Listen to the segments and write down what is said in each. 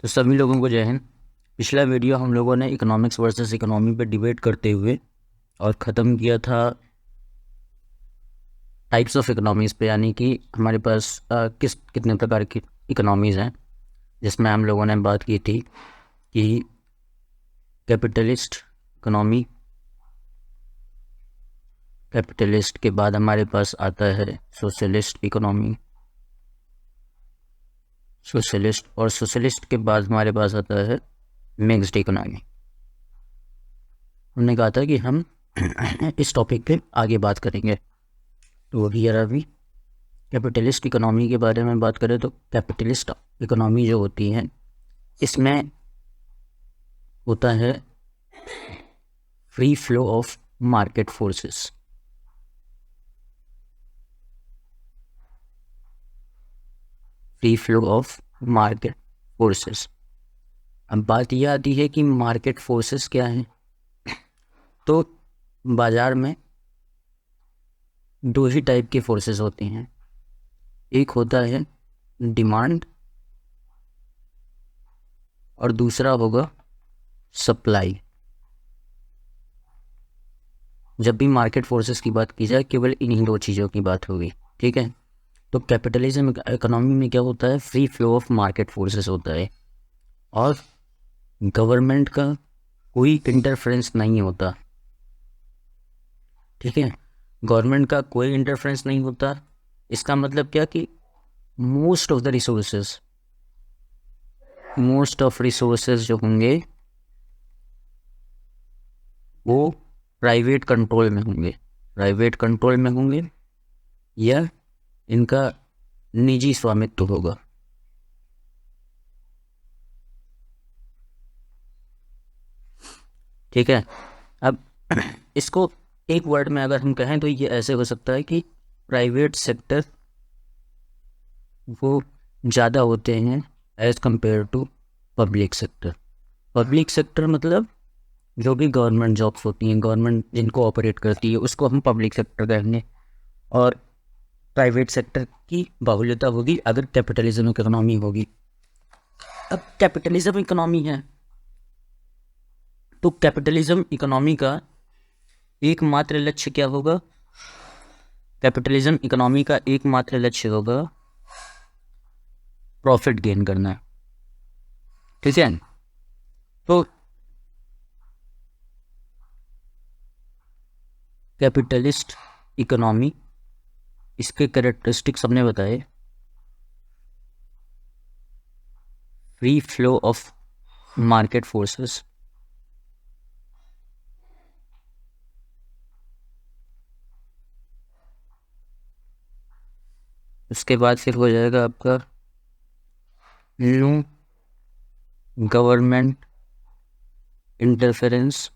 तो सभी लोगों को जय हिंद। पिछला वीडियो हम लोगों ने इकोनॉमिक्स वर्सेस इकोनॉमी पे डिबेट करते हुए और ख़त्म किया था टाइप्स ऑफ इकोनॉमीज़ पे, यानी कि हमारे पास कितने प्रकार की इकोनॉमीज़ हैं, जिसमें हम लोगों ने बात की थी कि कैपिटलिस्ट इकोनॉमी, कैपिटलिस्ट के बाद हमारे पास आता है सोशलिस्ट इकोनॉमी, सोशलिस्ट, और सोशलिस्ट के बाद हमारे पास आता है मिक्स्ड इकोनॉमी। हमने कहा था कि हम इस टॉपिक पे आगे बात करेंगे। तो हियर अभी कैपिटलिस्ट इकोनॉमी के बारे में बात करें तो कैपिटलिस्ट इकोनॉमी जो होती है, इसमें होता है free flow of market forces. Free flow of market forces. अब बात यह आती है कि मार्केट फोर्सेस क्या हैं। तो बाजार में दो ही टाइप के फोर्सेस होते हैं, एक होता है डिमांड और दूसरा होगा सप्लाई। जब भी मार्केट फोर्सेस की बात की जाए केवल इन्हीं दो चीज़ों की बात होगी, ठीक है। तो कैपिटलिज्म इकोनॉमी में क्या होता है, free flow of market forces होता है और गवर्नमेंट का कोई इंटरफेरेंस नहीं होता, ठीक है। गवर्नमेंट का कोई इंटरफेरेंस नहीं होता। इसका मतलब क्या कि मोस्ट ऑफ रिसोर्सेज जो होंगे वो प्राइवेट कंट्रोल में होंगे या इनका निजी स्वामित्व होगा। ठीक है। अब इसको एक वर्ड में अगर हम कहें तो ये ऐसे हो सकता है कि प्राइवेट सेक्टर वो ज़्यादा होते हैं as compare to public sector. Public sector मतलब जो भी गवर्नमेंट जॉब्स होती हैं, गवर्नमेंट जिनको ऑपरेट करती है, उसको हम पब्लिक सेक्टर कहेंगे। और प्राइवेट सेक्टर की बाहुल्यता होगी अगर कैपिटलिज्म इकोनॉमी होगी। अब कैपिटलिज्म इकोनॉमी है तो कैपिटलिज्म इकोनॉमी का एकमात्र लक्ष्य क्या होगा? कैपिटलिज्म इकोनॉमी का एकमात्र लक्ष्य होगा प्रॉफिट गेन करना, ठीक है। तो कैपिटलिस्ट इकोनॉमी, इसके कैरेक्टरिस्टिक्स हमने बताए, free flow of market forces, उसके बाद फिर हो जाएगा आपका no government interference,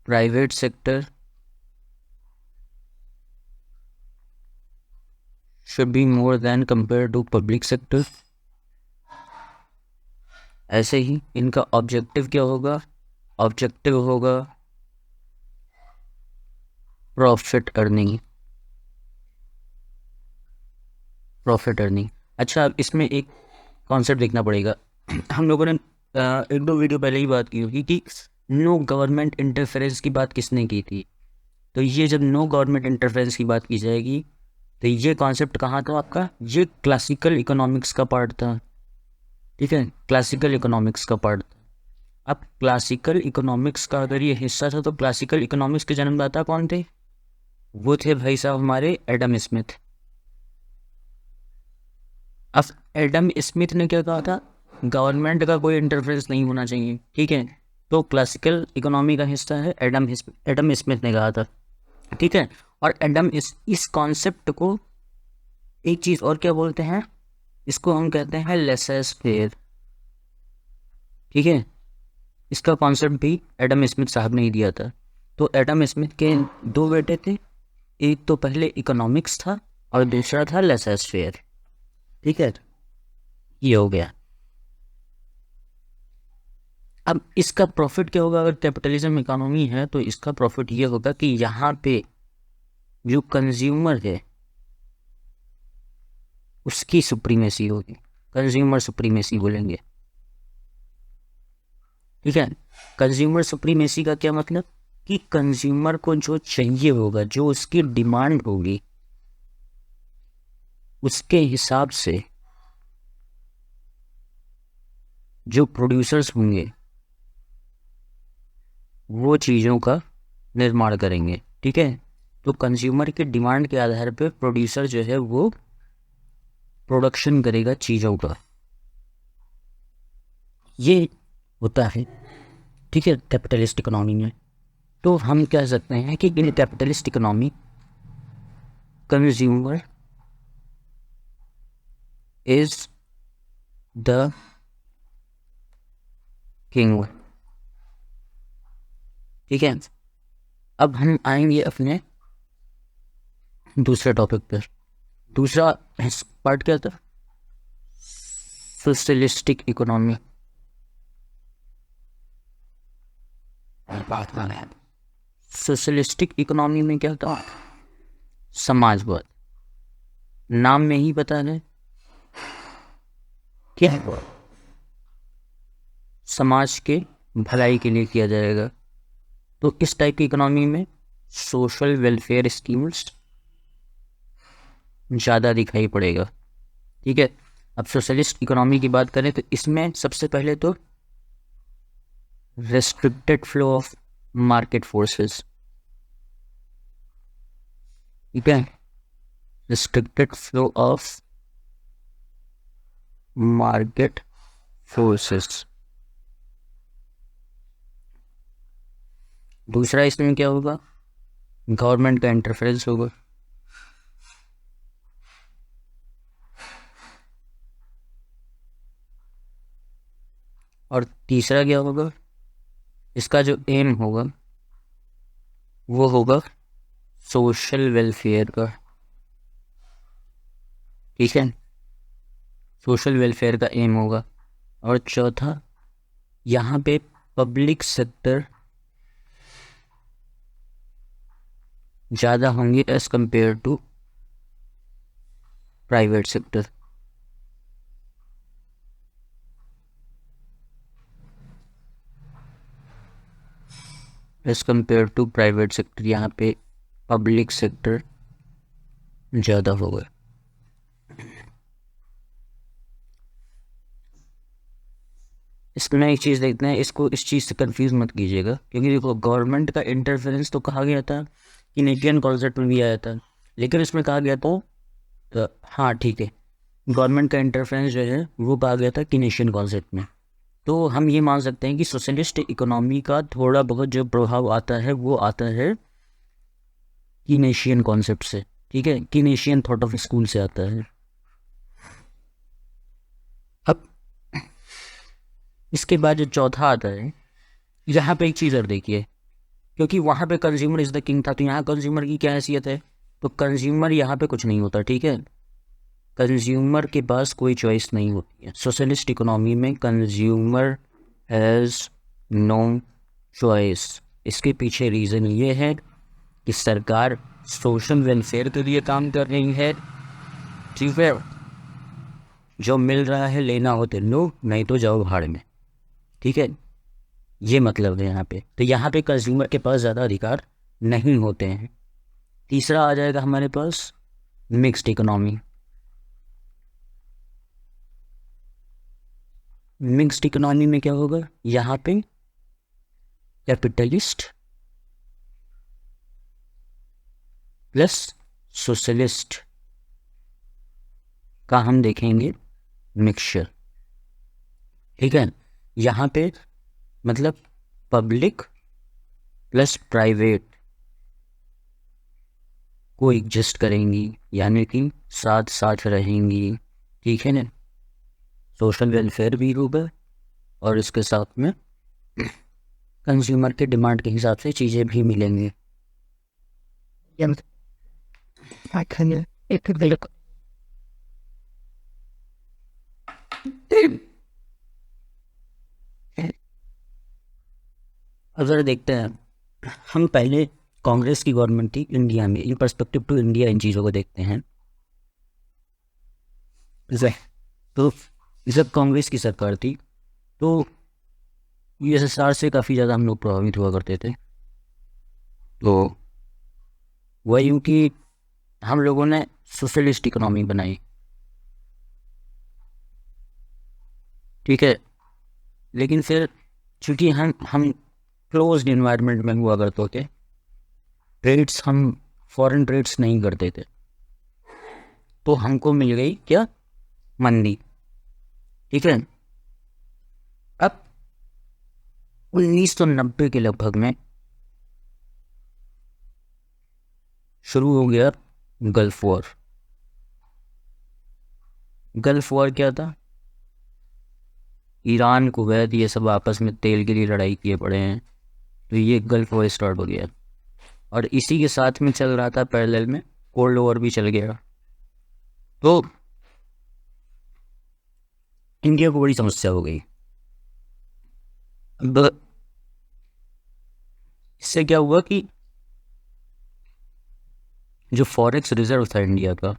private sector should be more than compared to public sector। ऐसे ही इनका ऑब्जेक्टिव क्या होगा? ऑब्जेक्टिव होगा प्रॉफिट अर्निंग। अच्छा, अब इसमें एक कॉन्सेप्ट देखना पड़ेगा। हम लोगों ने एक दो वीडियो पहले ही बात की होगी कि नो गवर्नमेंट इंटरफेरेंस की बात किसने की थी। तो ये जब नो गवर्नमेंट इंटरफेरेंस की बात की जाएगी तो ये कॉन्सेप्ट कहाँ था आपका? ये क्लासिकल इकोनॉमिक्स का पार्ट था, ठीक है। क्लासिकल इकोनॉमिक्स का पार्ट। अब क्लासिकल इकोनॉमिक्स का अगर ये हिस्सा था तो क्लासिकल इकोनॉमिक्स के जन्मदाता कौन थे? वो थे भाई साहब हमारे एडम स्मिथ। अब एडम स्मिथ ने क्या कहा था? गवर्नमेंट का कोई इंटरफेरेंस नहीं होना चाहिए, ठीक है। तो क्लासिकल इकोनॉमी का हिस्सा है एडम स्मिथ ने कहा था, ठीक है। और एडम इस कॉन्सेप्ट को एक चीज़ और क्या बोलते हैं, इसको हम कहते हैं लेसेस फेयर, ठीक है। इसका कॉन्सेप्ट भी एडम स्मिथ साहब ने ही दिया था। तो एडम स्मिथ के दो बेटे थे, एक तो पहले इकोनॉमिक्स था और दूसरा था लेसेस फेयर, ठीक है। ये हो गया। अब इसका प्रॉफिट क्या होगा? अगर कैपिटलिज्म इकोनॉमी है तो इसका प्रॉफिट ये होगा कि यहाँ पे जो कंज्यूमर है उसकी सुप्रीमेसी होगी, कंज्यूमर सुप्रीमेसी बोलेंगे। ठीक है, कंज्यूमर सुप्रीमेसी का क्या मतलब कि कंज्यूमर को जो चाहिए होगा, जो उसकी डिमांड होगी, उसके हिसाब से जो प्रोड्यूसर्स होंगे वो चीज़ों का निर्माण करेंगे। ठीक है, तो कंज्यूमर की डिमांड के आधार पर प्रोड्यूसर जो है वो प्रोडक्शन करेगा चीज़ों का, ये होता है। ठीक है, कैपिटलिस्ट इकोनॉमी में। तो हम कह सकते हैं कि in capitalist economy consumer is the king. ठीक है, अब हम आएंगे अपने दूसरे टॉपिक पर। दूसरा पार्ट क्या था? Socialistic economy. सोशलिस्टिक इकोनॉमी में क्या था? समाजवाद। नाम में ही बता रहे क्या है, समाज के भलाई के लिए किया जाएगा। तो इस टाइप की इकोनॉमी में सोशल वेलफेयर स्कीम्स ज़्यादा दिखाई पड़ेगा। ठीक है, अब सोशलिस्ट इकोनॉमी की बात करें तो इसमें सबसे पहले तो restricted flow of market forces. ठीक है, restricted flow of market forces। दूसरा इसमें क्या होगा? गवर्नमेंट का इंटरफेरेंस होगा। और तीसरा क्या होगा? इसका जो एम होगा वो होगा सोशल वेलफेयर का। ठीक है, सोशल वेलफेयर का एम होगा। और चौथा, यहाँ पे पब्लिक सेक्टर ज़्यादा होंगे as compare to private sector. As compare to private sector यहाँ पे पब्लिक सेक्टर ज़्यादा होगा। इसमें एक चीज़ देखते हैं, इसको इस चीज़ से कंफ्यूज मत कीजिएगा, क्योंकि देखो गवर्नमेंट का इंटरफेरेंस तो कहा गया था, कीनेशियन कॉन्सेप्ट में भी आया था, लेकिन इसमें कहा गया था हाँ ठीक है, गवर्नमेंट का इंटरफेरेंस जो है वो कहा गया था कीनेशियन कॉन्सेप्ट में। तो हम ये मान सकते हैं कि सोशलिस्ट इकोनॉमी का थोड़ा बहुत जो प्रभाव आता है वो आता है कीनेशियन कॉन्सेप्ट से। ठीक है, कीनेशियन थॉट ऑफ स्कूल से आता है। अब इसके बाद जो चौथा आता है, यहाँ पे एक चीज़ और देखिए, क्योंकि वहाँ पे कंज्यूमर इज़ द किंग था, तो यहाँ कंज्यूमर की क्या हैसियत है? तो कंज्यूमर यहाँ पे कुछ नहीं होता। ठीक है, कंज्यूमर के पास कोई चॉइस नहीं होती है। सोशलिस्ट इकोनॉमी में कंज्यूमर हैज़ नो चॉइस। इसके पीछे रीज़न ये है कि सरकार सोशल वेलफेयर के लिए काम कर रही है। ठीक है, जो मिल रहा है लेना हो तो लो, नहीं तो जाओ भाड़ में। ठीक है, ये मतलब है यहाँ पे। तो यहाँ पे कंज्यूमर के पास ज़्यादा अधिकार नहीं होते हैं। तीसरा आ जाएगा हमारे पास मिक्स्ड इकोनॉमी। मिक्स्ड इकोनॉमी में क्या होगा? यहाँ पे कैपिटलिस्ट प्लस सोशलिस्ट का हम देखेंगे मिक्सचर। ठीक है, यहाँ पे मतलब पब्लिक प्लस प्राइवेट को एग्जिस्ट करेंगी, यानी कि साथ साथ रहेंगी। ठीक है ना, सोशल वेलफेयर भी होगा और इसके साथ में कंज्यूमर के डिमांड के हिसाब से चीज़ें भी मिलेंगी। अगर देखते हैं हम पहले कांग्रेस की गवर्नमेंट थी इंडिया में, इन पर्सपेक्टिव टू इंडिया इन चीज़ों को देखते हैं। तो जब कांग्रेस की सरकार थी तो यूएसएसआर से काफ़ी ज़्यादा हम लोग प्रभावित हुआ करते थे। तो वही यूँ कि हम लोगों ने सोशलिस्ट इकोनॉमी बनाई, ठीक है। लेकिन फिर चूँकि हम क्लोज्ड इन्वायरमेंट में हुआ करते थे, ट्रेड्स हम फॉरेन ट्रेड्स नहीं करते थे, तो हमको मिल गई क्या, मंदी, ठीक है। अब 1990 के लगभग में शुरू हो गया गल्फ वॉर। गल्फ वॉर क्या था, ईरान कुवैत ये सब आपस में तेल के लिए लड़ाई किए पड़े हैं, तो ये गल्फ वॉर स्टार्ट हो गया। और इसी के साथ में चल रहा था पैरेलल में कोल्ड वॉर भी चल गया। तो इंडिया को बड़ी समस्या हो गई। अब इससे क्या हुआ कि जो फॉरेक्स रिजर्व था इंडिया का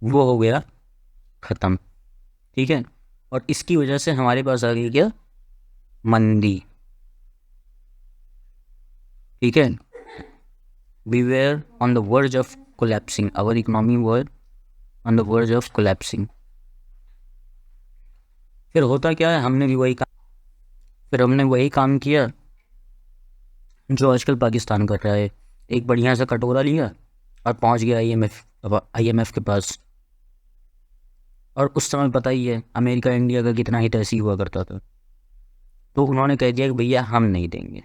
वो हो गया ख़त्म, ठीक है। और इसकी वजह से हमारे पास आ गई क्या, मंदी, ठीक है। We were on the verge of collapsing, our economy were on the verge of collapsing. फिर होता क्या है, हमने वही काम किया जो आजकल पाकिस्तान कर रहा है। एक बढ़िया सा कटोरा लिया और पहुंच गया आईएमएफ के पास। और उस समय पता ही है अमेरिका इंडिया का कितना ही तहसील हुआ करता था, तो उन्होंने कह दिया कि भैया हम नहीं देंगे।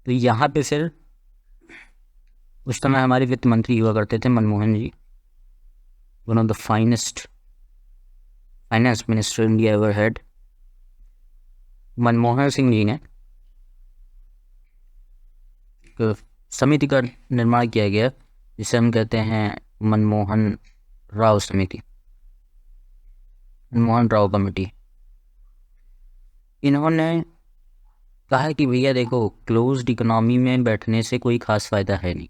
तो यहाँ पे फिर उस समय हमारे वित्त मंत्री हुआ करते थे Manmohan ji, one of the finest finance minister India ever had. Manmohan Singh ji ने एक समिति का निर्माण किया गया जिसे हम कहते हैं मनमोहन राव समिति, मनमोहन राव कमेटी। इन्होंने कहा कि भैया देखो, क्लोज्ड इकोनॉमी में बैठने से कोई खास फ़ायदा है नहीं,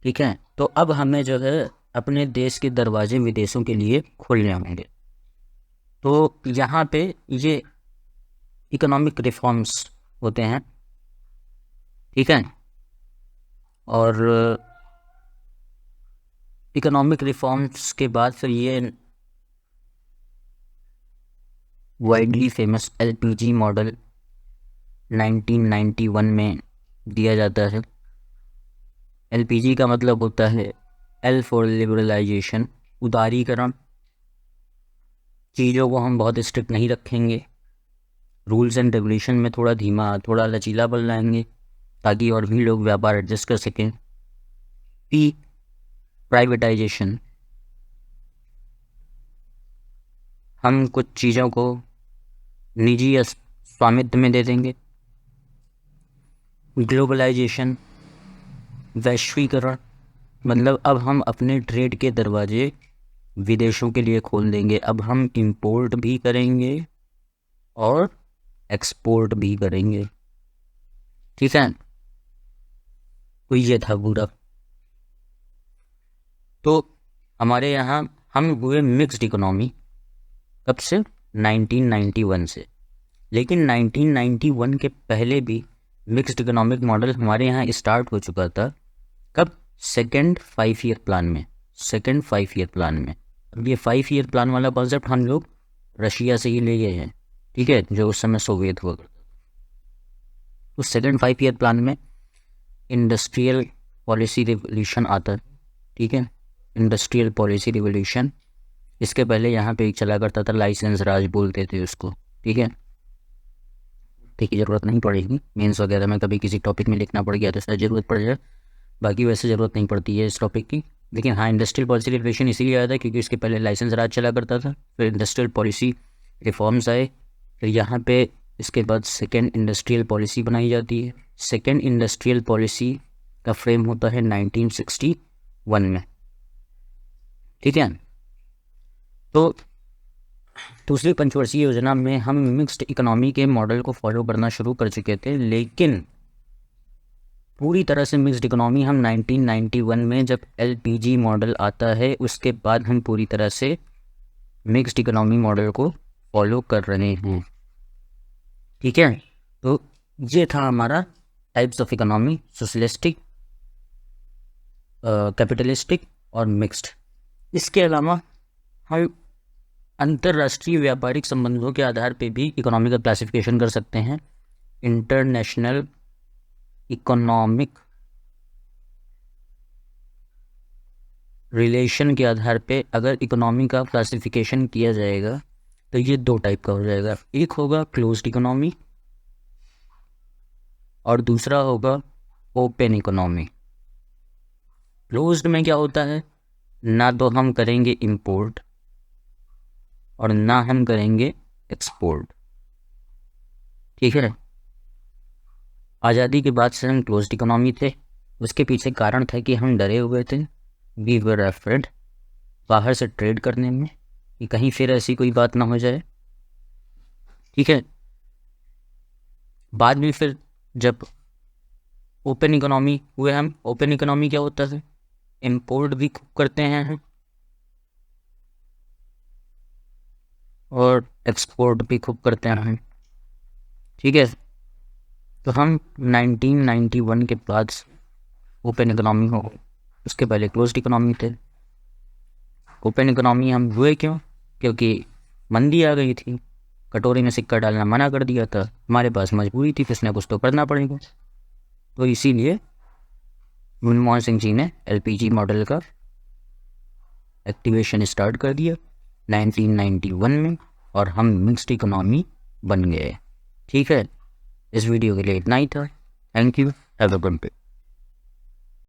ठीक है। तो अब हमें जो है अपने देश के दरवाजे विदेशों के लिए खोलने होंगे। तो यहाँ पे ये इकोनॉमिक रिफॉर्म्स होते हैं, ठीक है। और इकोनॉमिक रिफॉर्म्स के बाद फिर ये वाइडली फेमस एलपीजी मॉडल 1991 में दिया जाता है। एलपीजी का मतलब होता है एल फॉर लिबरलाइजेशन, उदारीकरण। चीज़ों को हम बहुत स्ट्रिक्ट नहीं रखेंगे, रूल्स एंड रेगुलेशन में थोड़ा धीमा, थोड़ा लचीलापन लाएंगे ताकि और भी लोग व्यापार एडजस्ट कर सकें। पी, प्राइवेटाइजेशन, हम कुछ चीज़ों को निजी स्वामित्व में दे देंगे। ग्लोबलाइजेशन, वैश्वीकरण, मतलब अब हम अपने ट्रेड के दरवाजे विदेशों के लिए खोल देंगे। अब हम इंपोर्ट भी करेंगे और एक्सपोर्ट भी करेंगे, ठीक है। तो ये था पूरा। तो हमारे यहाँ हम हुए मिक्स्ड इकोनॉमी कब से, 1991 से। लेकिन 1991 के पहले भी मिक्स्ड इकोनॉमिक मॉडल हमारे यहाँ स्टार्ट हो चुका था। कब, सेकेंड 5 ईयर प्लान में। अब ये 5 ईयर प्लान वाला कॉन्सेप्ट हम लोग रशिया से ही ले गए हैं, ठीक है, जो उस समय सोवियत हुआ करता था। तो सेकेंड 5 ईयर प्लान में इंडस्ट्रियल पॉलिसी रिवोल्यूशन आता है, ठीक है, इंडस्ट्रियल पॉलिसी रिवोल्यूशन। इसके पहले यहाँ पे एक चला करता था लाइसेंस राज बोलते थे उसको, ठीक है। ठीक है, ज़रूरत नहीं पड़ेगी, मेंस वगैरह में कभी किसी टॉपिक में लिखना पड़ गया तो शायद ज़रूरत पड़ जाए, बाकी वैसे ज़रूरत नहीं पड़ती है इस टॉपिक की। लेकिन हाँ, इंडस्ट्रियल पॉलिसी रिवोल्यूशन इसीलिए आया था क्योंकि इसके पहले लाइसेंस राज चला करता था, फिर इंडस्ट्रियल पॉलिसी रिफॉर्म्स आए, फिर यहाँ पे इसके बाद सेकेंड इंडस्ट्रियल पॉलिसी बनाई जाती है। सेकेंड इंडस्ट्रियल पॉलिसी का फ्रेम होता है 1961 में, ठीक है। तो दूसरी पंचवर्षीय योजना में हम मिक्स्ड इकोनॉमी के मॉडल को फॉलो करना शुरू कर चुके थे, लेकिन पूरी तरह से मिक्स्ड इकोनॉमी हम 1991 में जब एलपीजी मॉडल आता है उसके बाद हम पूरी तरह से मिक्स्ड इकोनॉमी मॉडल को फॉलो कर रहे हैं। ठीक है, तो ये था हमारा types of economy, socialistic, capitalistic और मिक्स्ड। इसके अलावा हम अंतर्राष्ट्रीय व्यापारिक संबंधों के आधार पे भी इकोनॉमी का क्लासिफिकेशन कर सकते हैं। इंटरनेशनल इकोनॉमिक रिलेशन के आधार पे अगर इकोनॉमी का क्लासिफिकेशन किया जाएगा तो ये दो टाइप का हो जाएगा। एक होगा क्लोज्ड इकोनॉमी और दूसरा होगा ओपन इकोनॉमी। क्लोज्ड में क्या होता है, ना तो हम करेंगे इंपोर्ट और ना हम करेंगे एक्सपोर्ट। ठीक है, आज़ादी के बाद से हम क्लोज्ड इकोनॉमी थे। उसके पीछे कारण था कि हम डरे हुए थे, वी वर अफ्रेड, बाहर से ट्रेड करने में कि कहीं फिर ऐसी कोई बात ना हो जाए। ठीक है, बाद में फिर जब ओपन इकोनॉमी हुए हम, ओपन इकोनॉमी क्या होता है, इंपोर्ट भी खूब करते हैं हम और एक्सपोर्ट भी खूब करते हैं हम। ठीक है, तो हम 1991 के बाद ओपन इकोनॉमी हो, उसके पहले क्लोज्ड इकोनॉमी थे। ओपन इकोनॉमी हम हुए क्यों, क्योंकि मंदी आ गई थी, कटोरी में सिक्का डालना मना कर दिया था, हमारे पास मजबूरी थी, कुछ ना कुछ तो करना पड़ेगा। तो इसीलिए मनमोहन सिंह जी ने एलपीजी मॉडल का एक्टिवेशन स्टार्ट कर दिया 1991 में और हम मिक्स्ड इकोनॉमी बन गए। ठीक है, इस वीडियो के लिए इतना ही था। Thank you, have a good day.